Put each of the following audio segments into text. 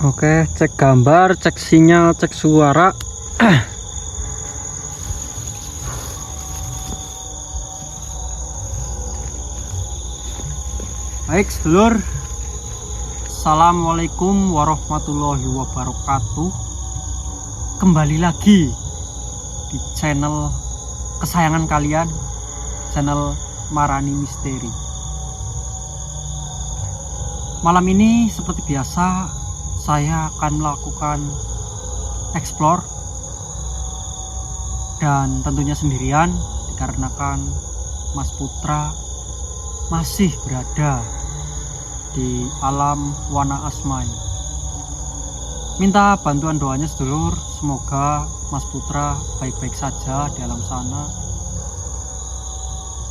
Oke, cek gambar, cek sinyal, cek suara. Baik, sedulur. Assalamualaikum warahmatullahi wabarakatuh. Kembali lagi di channel kesayangan kalian, channel Marani Misteri. Malam ini seperti biasa, saya akan melakukan explore dan tentunya sendirian, dikarenakan Mas Putra masih berada di alam Wana Asmai. Minta bantuan doanya sedulur, semoga Mas Putra baik-baik saja di alam sana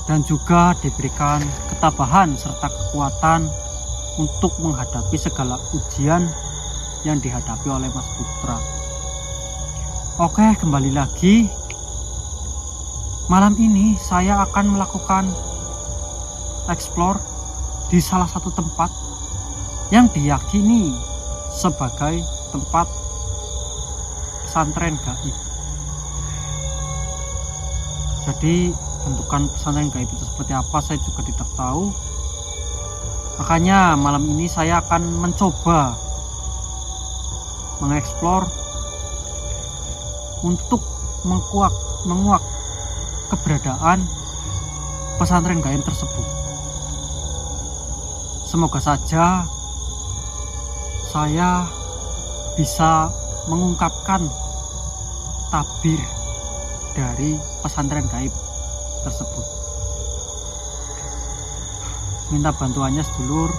dan juga diberikan ketabahan serta kekuatan untuk menghadapi segala ujian yang dihadapi oleh Mas Putra. Oke, kembali lagi. Malam ini saya akan melakukan explore di salah satu tempat yang diyakini sebagai tempat pesantren gaib. Jadi bentukan pesantren gaib itu seperti apa saya juga tidak tahu. Makanya malam ini saya akan mencoba mengeksplor untuk menguak keberadaan pesantren gaib tersebut. Semoga saja saya bisa mengungkapkan tabir dari pesantren gaib tersebut. Minta bantuannya sedulur,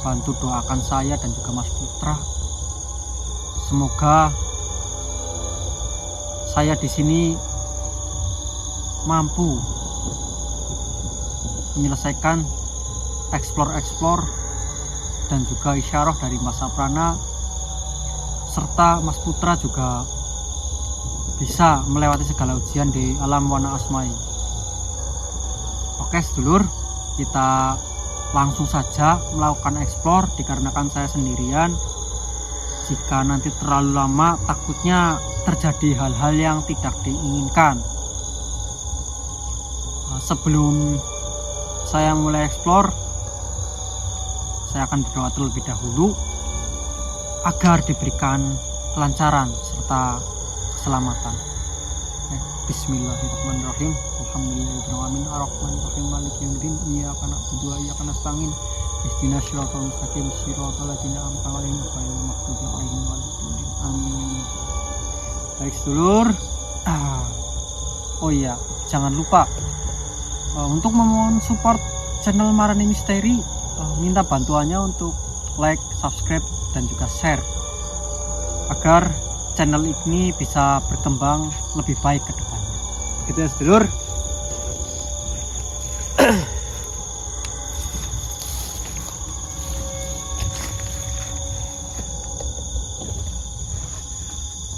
bantu doakan saya dan juga Mas Putra. Semoga saya di sini mampu menyelesaikan explore dan juga isyarah dari Mas Saprana, serta Mas Putra juga bisa melewati segala ujian di alam Wana Asmai. Oke sedulur, kita langsung saja melakukan explore, dikarenakan saya sendirian. Jika nanti terlalu lama, takutnya terjadi hal-hal yang tidak diinginkan. Sebelum saya mulai explore, saya akan berdoa terlebih dahulu agar diberikan kelancaran serta keselamatan. Bismillahirrahmanirrahim. Alhamdulillahirrahmanirrahim. Ar-Rahmanirrahim. Maliki yaumiddin. Iyyaka na'budu wa iyyaka nasta'in. Ihdinas siratal mustaqim. Siratal ladzina an'amta 'alaihim ghairil maghdubi 'alaihim waladdallin. Amin. Baik sedulur. Oh iya, jangan lupa untuk memohon support channel Marani Misteri, minta bantuannya untuk like, subscribe dan juga share agar channel ini bisa berkembang lebih baik ke depannya. Gitu ya sedulur.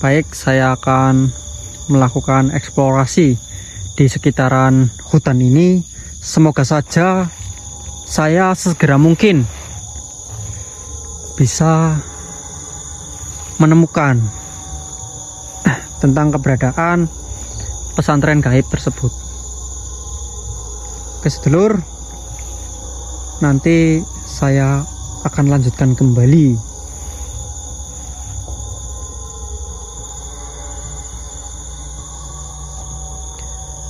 Baik, saya akan melakukan eksplorasi di sekitaran hutan ini. Semoga saja saya segera mungkin bisa menemukan tentang keberadaan pesantren gaib tersebut. Oke sedulur, nanti saya akan lanjutkan kembali.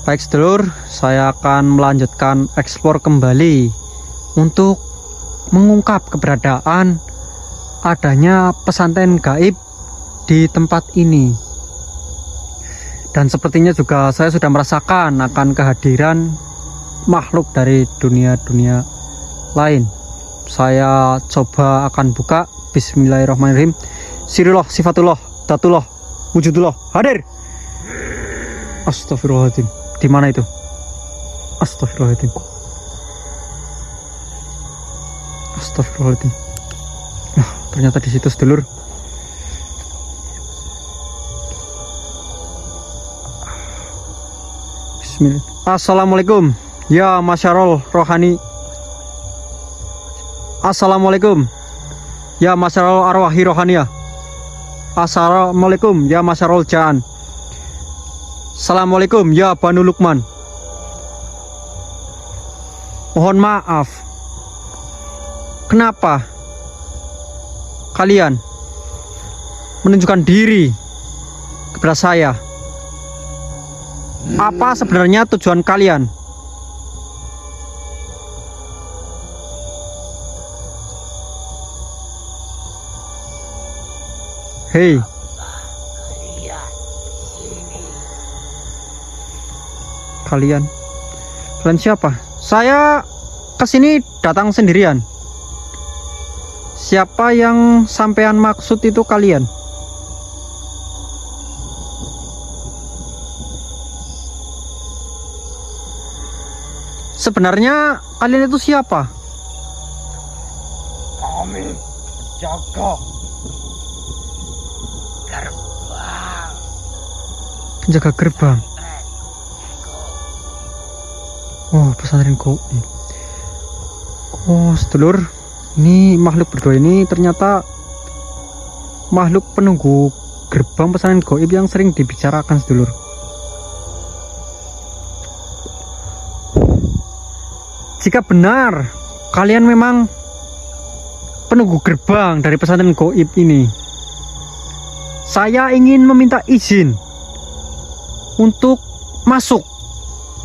Baik sedulur, saya akan melanjutkan eksplor kembali untuk mengungkap keberadaan adanya pesantren gaib di tempat ini. Dan sepertinya juga saya sudah merasakan akan kehadiran makhluk dari dunia-dunia lain. Saya coba akan buka. Bismillahirrahmanirrahim. Sirillah, sifatullah, datullah, wujudullah, hadir. Astagfirullahaladzim. Di mana itu? Astagfirullahaladzim. Astagfirullahaladzim. Nah, ternyata di situ sedulur. Bismillah. Assalamualaikum. Ya Masyarul Rohani. Assalamualaikum. ya masyarul arwahi rohaniyah. Assalamualaikum ya masyarul jaan. Assalamualaikum ya Banu Lukman. Mohon maaf, kenapa kalian menunjukkan diri kepada saya? Apa sebenarnya tujuan kalian? Hei, kalian siapa? Saya kesini datang sendirian. Siapa yang sampean maksud itu kalian? Sebenarnya kalian itu siapa? Kami jaga gerbang. Penjaga gerbang. Oh, pesantren Goib. Oh, sedulur, ini makhluk berdua ini ternyata makhluk penunggu gerbang pesantren Goib yang sering dibicarakan, sedulur. Jika benar kalian memang penunggu gerbang dari pesantren Goib ini, saya ingin meminta izin untuk masuk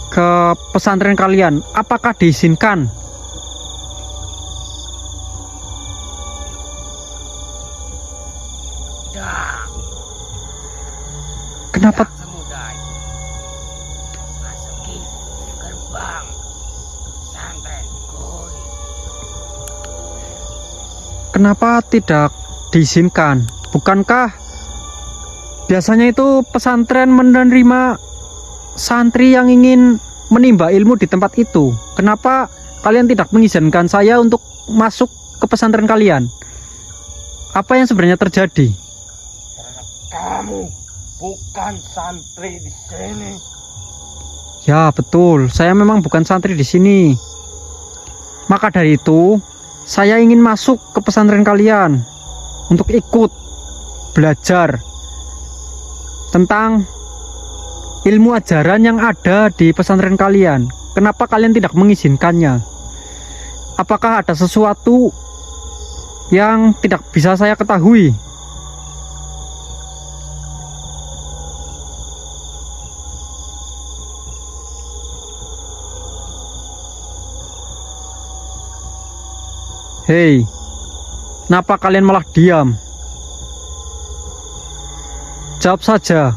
ke pesantren kalian. Apakah diizinkan? Kenapa? Semudah itu. Masuki gerbang pesantren Goib. Kenapa tidak diizinkan? Bukankah biasanya itu pesantren menerima santri yang ingin menimba ilmu di tempat itu? Kenapa kalian tidak mengizinkan saya untuk masuk ke pesantren kalian? Apa yang sebenarnya terjadi? Karena kamu bukan santri di sini. Ya, betul. Saya memang bukan santri di sini. Maka dari itu, saya ingin masuk ke pesantren kalian untuk ikut belajar tentang ilmu ajaran yang ada di pesantren kalian. Kenapa kalian tidak mengizinkannya? Apakah ada sesuatu yang tidak bisa saya ketahui? Hei, kenapa kalian malah diam? Jawab saja.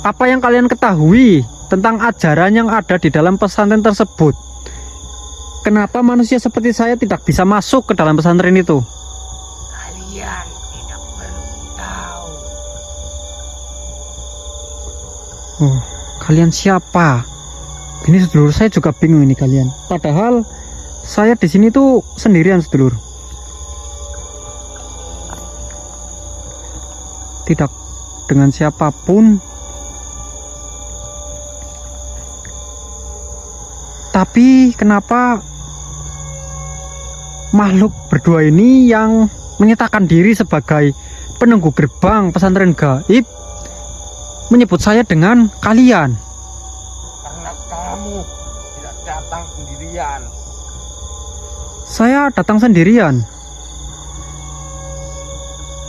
Apa yang kalian ketahui tentang ajaran yang ada di dalam pesantren tersebut? Kenapa manusia seperti saya tidak bisa masuk ke dalam pesantren itu? Kalian tidak perlu tahu. Oh, kalian siapa? Ini sedulur, saya juga bingung ini kalian. Padahal saya di sini tuh sendirian, sedulur. Tidak dengan siapapun. Tapi kenapa makhluk berdua ini yang menyatakan diri sebagai penunggu gerbang pesantren Gaib menyebut saya dengan kalian? Karena kamu tidak datang sendirian. Saya datang sendirian.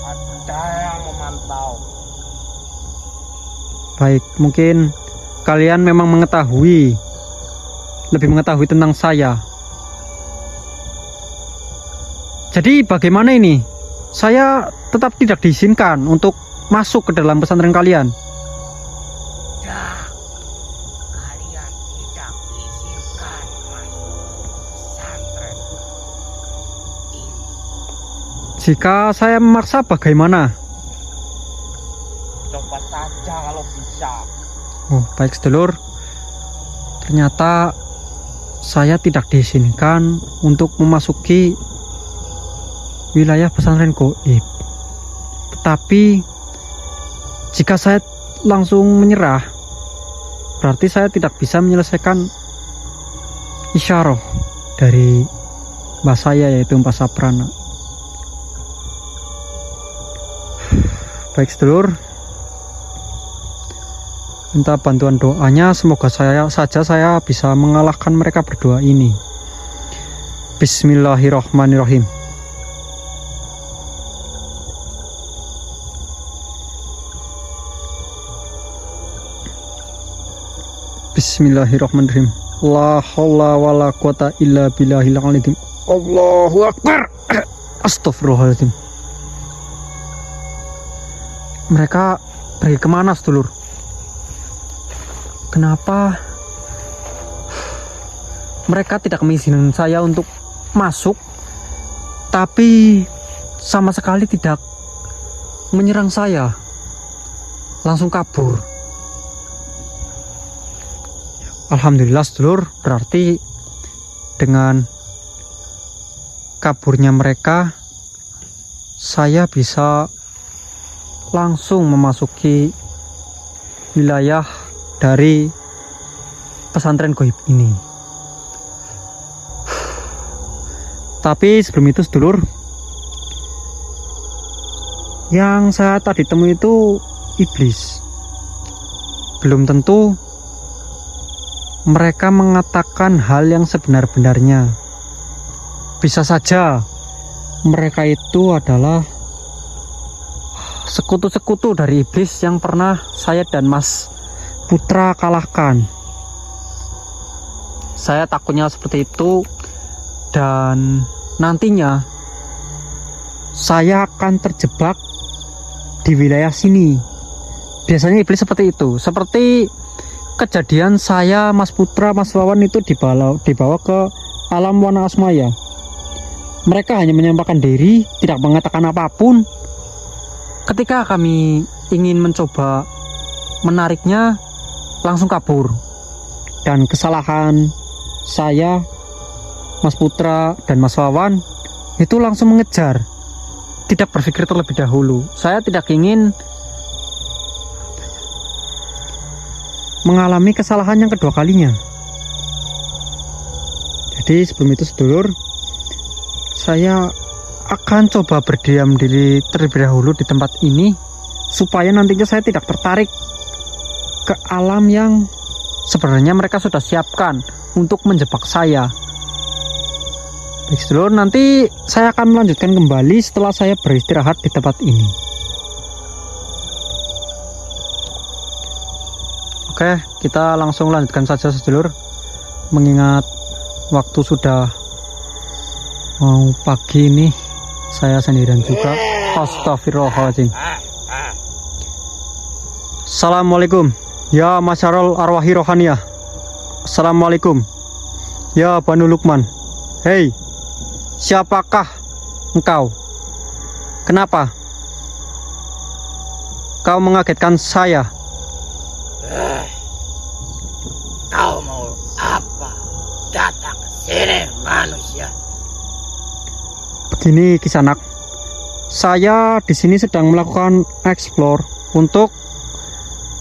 Ada yang memantau. Baik, mungkin kalian memang lebih mengetahui tentang saya. Jadi bagaimana ini? Saya tetap tidak diizinkan untuk masuk ke dalam pesantren kalian. Ya, kalian tidak diizinkan masuk pesantren ini. Jika saya memaksa bagaimana? Coba saja kalau bisa. Oh, baik sedulur. Ternyata saya tidak diizinkan untuk memasuki wilayah pesantren Gaib. Tetapi jika saya langsung menyerah, berarti saya tidak bisa menyelesaikan isyarah dari mbah saya, yaitu Mbah Saprana. Baik sedulur, minta bantuan doanya, semoga saya bisa mengalahkan mereka berdua ini. Bismillahirrahmanirrahim. Bismillahirrahmanirrahim. La haula wala quwata illa billahil azim. Allahu akbar. Astagfirullahaladzim. Mereka pergi kemana sedulur? Kenapa mereka tidak mengizinkan saya untuk masuk, tapi sama sekali tidak menyerang saya, langsung kabur? Alhamdulillah sedulur, berarti dengan kaburnya mereka saya bisa langsung memasuki wilayah dari pesantren goib ini. Tapi sebelum itu sedulur, yang saya tadi temui itu iblis. Belum tentu mereka mengatakan hal yang sebenar-benarnya. Bisa saja mereka itu adalah sekutu-sekutu dari iblis yang pernah saya dan Mas Putra kalahkan. Saya takutnya seperti itu, dan nantinya saya akan terjebak di wilayah sini. Biasanya iblis seperti itu, seperti kejadian saya, Mas Putra, Mas Wawan itu dibawa ke alam wana asmaya. Mereka hanya menyampaikan diri, tidak mengatakan apapun. Ketika kami ingin mencoba menariknya, langsung kabur. Dan kesalahan saya, Mas Putra, dan Mas Wawan itu langsung mengejar, tidak berpikir terlebih dahulu. Saya tidak ingin mengalami kesalahan yang kedua kalinya. Jadi sebelum itu sedulur, saya akan coba berdiam diri terlebih dahulu di tempat ini, supaya nantinya saya tidak tertarik ke alam yang sebenarnya mereka sudah siapkan untuk menjebak saya. Baik sedulur, nanti saya akan melanjutkan kembali setelah saya beristirahat di tempat ini. Oke, kita langsung lanjutkan saja sedulur, mengingat waktu sudah mau pagi ini, saya sendirian juga. Astagfirullahaladzim. Assalamualaikum ya masyarul arwahi rohaniyah. Assalamualaikum ya Banu Lukman. Hei, siapakah engkau? Kenapa kau mengagetkan saya? Kau mau apa? Datang ke sini, manusia. Begini Kisanak, saya di sini sedang melakukan explore untuk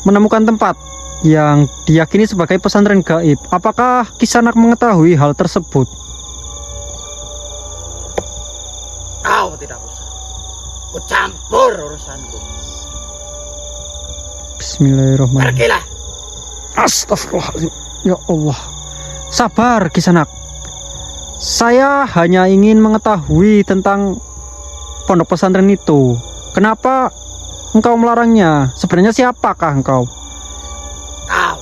menemukan tempat yang diyakini sebagai pesantren gaib. Apakah Kisanak mengetahui hal tersebut? Kau tidak usah ku campur urusanku. Bismillahirrahmanirrahim. Pergilah. Astagfirullahaladzim. Ya Allah, sabar Kisanak. Saya hanya ingin mengetahui tentang pondok pesantren itu. Kenapa engkau melarangnya? Sebenarnya siapakah engkau? Kau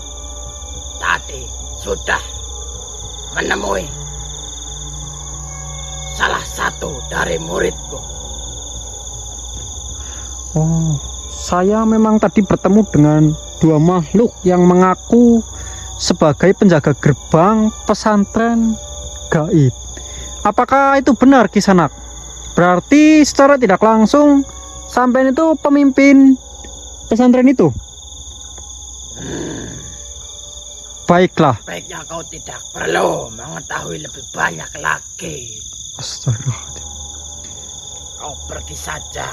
tadi sudah menemui salah satu dari muridku. Oh, saya memang tadi bertemu dengan dua makhluk yang mengaku sebagai penjaga gerbang pesantren gaib. Apakah itu benar Kisanak? Berarti secara tidak langsung sampean itu pemimpin pesantren itu? Baiklah. Baiknya kau tidak perlu mengetahui lebih banyak lagi. Astagfirullahaladzim. Kau pergi saja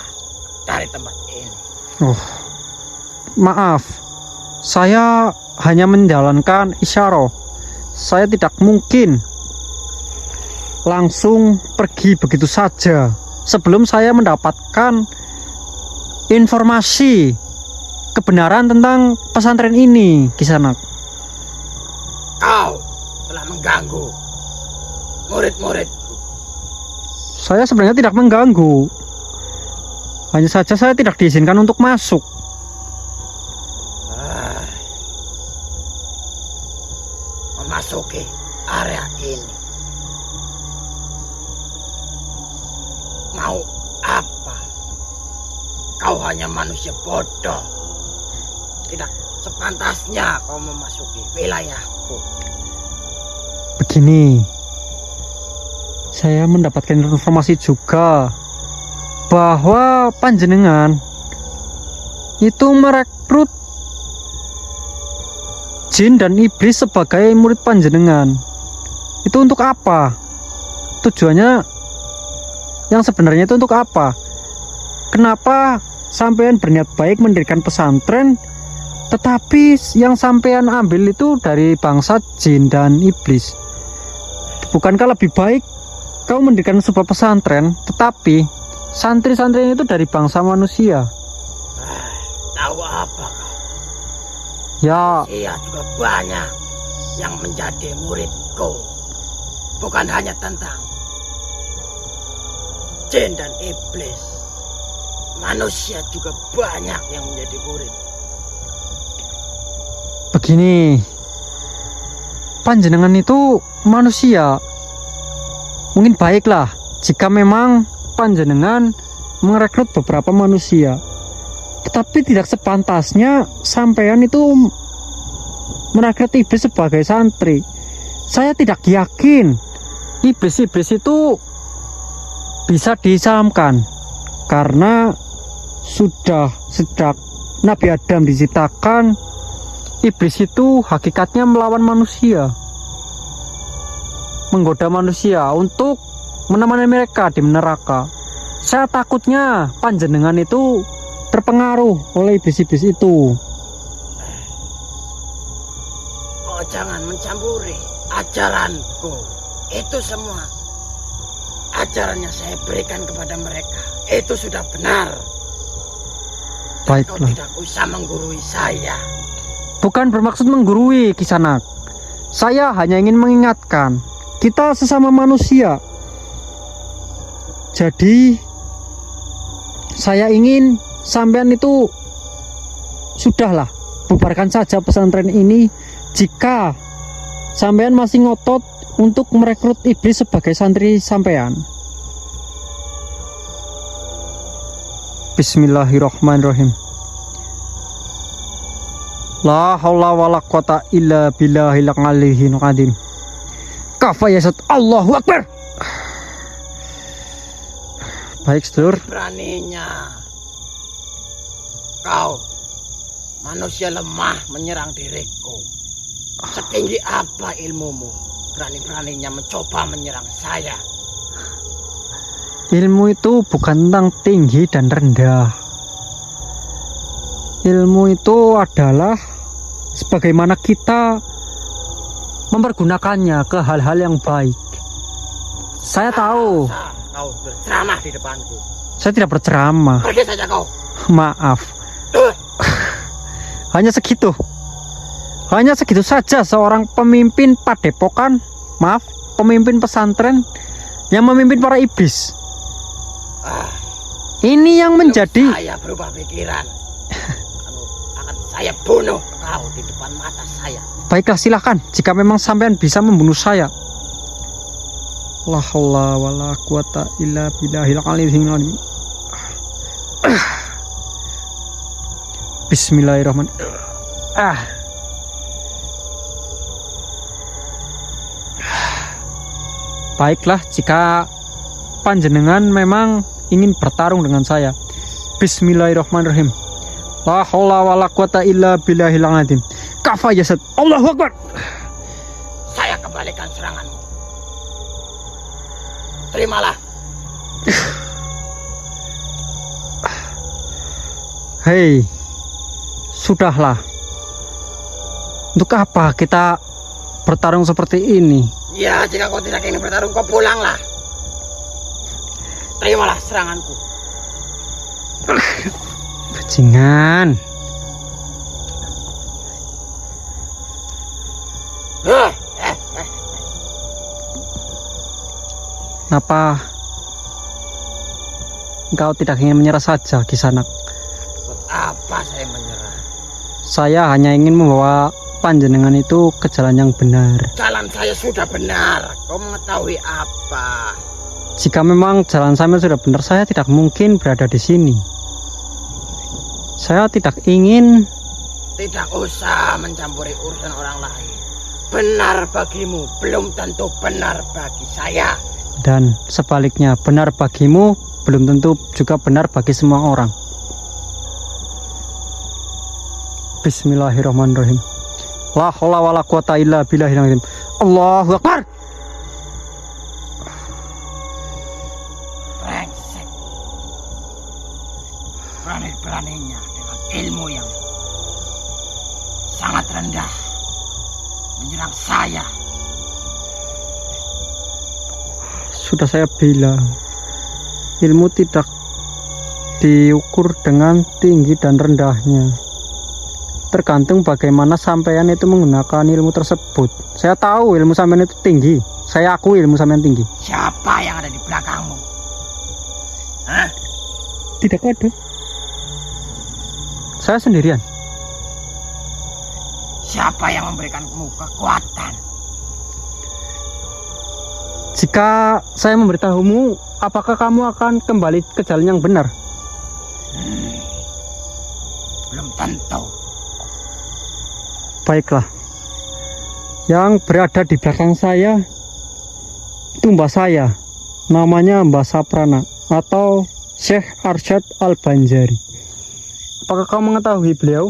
dari tempat ini. Oh, maaf, saya hanya menjalankan isyarat. Saya tidak mungkin langsung pergi begitu saja sebelum saya mendapatkan informasi kebenaran tentang pesantren ini, Kisanak. Kau telah mengganggu murid-muridku. Saya sebenarnya tidak mengganggu. Hanya saja saya tidak diizinkan untuk masuk. Memasuki area ini. Mau apa? Kau hanya manusia bodoh. Tidak sepantasnya kau memasuki wilayahku. Begini, saya mendapatkan informasi juga bahwa panjenengan itu merekrut jin dan iblis sebagai murid panjenengan. Itu untuk apa? Tujuannya yang sebenarnya itu untuk apa? Kenapa sampean berniat baik mendirikan pesantren, tetapi yang sampean ambil itu dari bangsa jin dan iblis? Bukankah lebih baik kau mendirikan sebuah pesantren, tetapi santri-santrinya itu dari bangsa manusia? Tahu apa kau? Ya, Iya juga banyak yang menjadi muridku. Bukan hanya tentang jin dan iblis. Manusia juga banyak yang menjadi murid. begini, panjenengan itu manusia. Mungkin baiklah jika memang panjenengan merekrut beberapa manusia, tetapi tidak sepantasnya sampean itu merekrut iblis sebagai santri. Saya tidak yakin iblis-iblis itu bisa disalamkan, karena sudah sejak Nabi Adam diciptakan, iblis itu hakikatnya melawan manusia, menggoda manusia untuk menemani mereka di neraka. Saya takutnya panjenengan itu terpengaruh oleh iblis-iblis itu. Oh, jangan mencampuri ajaranku. Itu semua ajaran yang saya berikan kepada mereka. Itu sudah benar. Kau Baiklah, tidak usah menggurui saya. bukan bermaksud menggurui, Kisanak. Saya hanya ingin mengingatkan, kita sesama manusia. Jadi saya ingin sampean itu sudahlah, bubarkan saja pesantren ini jika sampean masih ngotot untuk merekrut iblis sebagai santri sampean. Bismillahirrahmanirrahim. La haula wala quwata illa billahil aliyyil azim. Kafa yasat, Allahu Akbar. Baik, sedulur. Beraninya kau, manusia lemah, menyerang diriku. Setinggi apa ilmumu? Berani-beraninya mencoba menyerang saya. Ilmu itu bukan tentang tinggi dan rendah. Ilmu itu adalah sebagaimana kita mempergunakannya ke hal-hal yang baik. Saya tahu. Kau berceramah di depanku. Saya tidak berceramah. Pergi saja kau. Maaf. Hanya segitu. Hanya segitu saja seorang pemimpin padepokan, maaf, pemimpin pesantren yang memimpin para iblis. Ini yang menjadi... Saya berubah pikiran. Akan saya bunuh kau di depan mata saya. Baiklah, silakan. Jika memang sampean bisa membunuh saya. La haula wala quwata illa billahil aliyyil azim. Bismillahirrahmanirrahim. Baiklah, jika panjenengan memang ingin bertarung dengan saya. Bismillahirrahmanirrahim. La haula wala quwata illa billahil azim. Kafa yasad, Allahu Akbar. Saya kembalikan seranganmu. Terimalah. Hei, sudahlah. Untuk apa kita bertarung seperti ini? Ya, jika kau tidak ingin bertarung, kau pulanglah. Terimalah seranganku. Bajingan. Kenapa engkau tidak ingin menyerah saja, Kisanak? Buat apa saya menyerah? Saya hanya ingin membawa panjenengan itu ke jalan yang benar. Jalan saya sudah benar. Kau mengetahui apa? Jika memang jalan saya sudah benar, saya tidak mungkin berada di sini. Saya tidak ingin. Tidak usah mencampuri urusan orang lain. Benar bagimu belum tentu benar bagi saya. Dan sebaliknya, benar bagimu belum tentu juga benar bagi semua orang. Bismillahirrahmanirrahim. La haula wala quwata illa billahil azim. Allahu akbar. Brengsek. Berani-beraninya dengan ilmu yang sangat rendah menyerang saya. Sudah saya bilang, ilmu tidak diukur dengan tinggi dan rendahnya. Tergantung bagaimana sampean itu menggunakan ilmu tersebut. Saya tahu ilmu sampean itu tinggi. Saya akui ilmu sampean tinggi. Siapa yang ada di belakangmu? Hah? Tidak ada. Saya sendirian. Siapa yang memberikanmu kekuatan? Jika saya memberitahumu, apakah kamu akan kembali ke jalan yang benar? Belum tentu. Baiklah. Yang berada di belakang saya itu mbah saya. Namanya Mbah Saprana atau Syekh Arsyad Al-Banjari. Apakah kamu mengetahui beliau?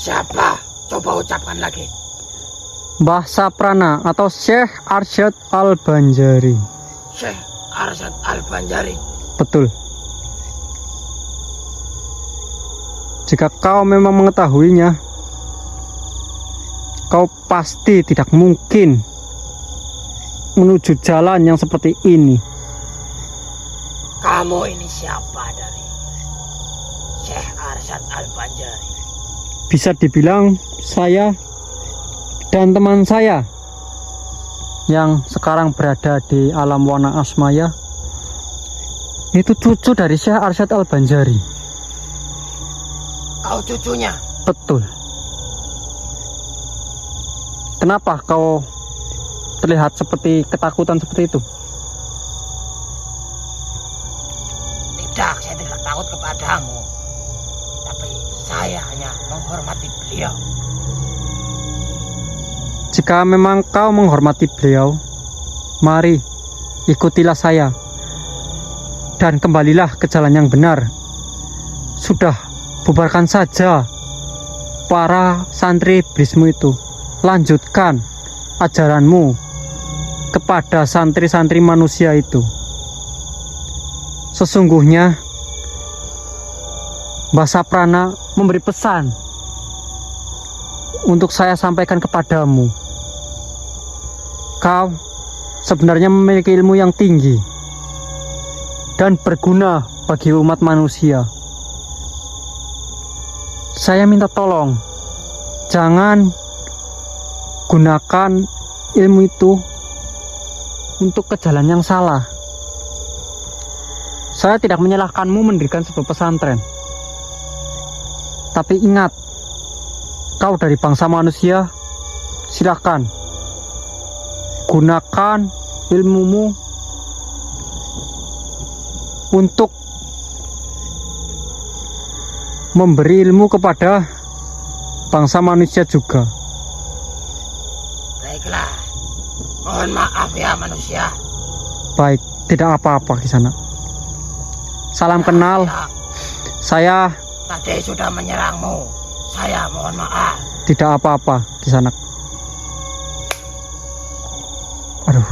Siapa? Coba ucapkan lagi. Mbah Saprana atau Syekh Arsyad Al-Banjari. Syekh Arsyad Al-Banjari. Betul. Jika kau memang mengetahuinya, kau pasti tidak mungkin menuju jalan yang seperti ini. Kamu ini siapa dari Syekh Arsyad Al-Banjari? Bisa dibilang saya dan teman saya yang sekarang berada di alam wana asmaya itu cucu dari Syekh Arsyad Al-Banjari. Kau cucunya? Betul. Kenapa kau terlihat seperti ketakutan seperti itu? Tidak, saya tidak takut kepadamu. Tapi saya hanya menghormati beliau. Jika memang kau menghormati beliau, mari ikutilah saya dan kembalilah ke jalan yang benar. Sudah, bubarkan saja para santri iblismu itu. Lanjutkan ajaranmu kepada santri-santri manusia itu. Sesungguhnya Mbah Saprana memberi pesan untuk saya sampaikan kepadamu. Kau sebenarnya memiliki ilmu yang tinggi dan berguna bagi umat manusia. Saya minta tolong, jangan gunakan ilmu itu untuk ke jalan yang salah. Saya tidak menyalahkanmu mendirikan sebuah pesantren. Tapi ingat, kau dari bangsa manusia, silakan gunakan ilmumu untuk memberi ilmu kepada bangsa manusia juga. Baiklah, mohon maaf ya manusia. Baik, tidak apa-apa di sana. Salam kenal. Saya Tadi sudah menyerangmu. Saya mohon maaf. tidak apa-apa di sana. Aduh,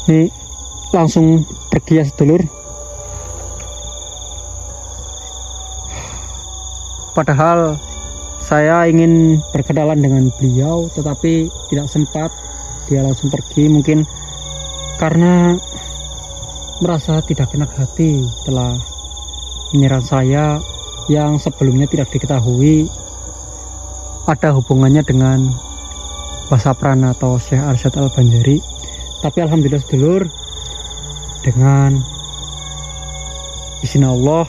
ini langsung pergi ya sedulur. Padahal saya ingin berkenalan dengan beliau, tetapi tidak sempat. Dia langsung pergi, mungkin karena merasa tidak enak hati telah menyerang saya yang sebelumnya tidak diketahui ada hubungannya dengan Basaprana atau Syekh Arsyad Al-Banjari. Tapi alhamdulillah sedulur, dengan izin Allah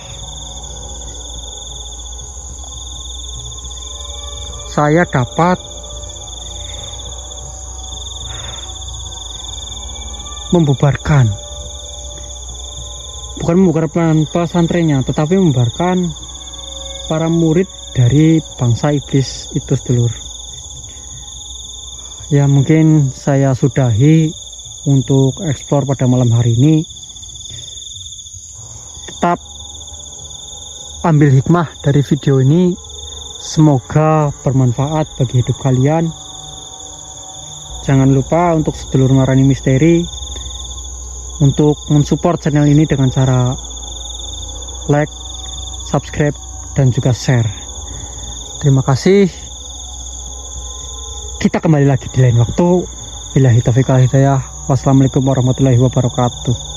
saya dapat membubarkan, bukan membubarkan pesantrennya, tetapi membubarkan para murid dari bangsa iblis itu sedulur. Ya mungkin saya sudahi untuk eksplor pada malam hari ini. Tetap ambil hikmah dari video ini, semoga bermanfaat bagi hidup kalian. Jangan lupa untuk sedulur Marani Misteri untuk mensupport channel ini dengan cara like, subscribe, dan juga share. Terima kasih. Kita kembali lagi di lain waktu. Billahi taufiq wal hidayah. Wassalamualaikum warahmatullahi wabarakatuh.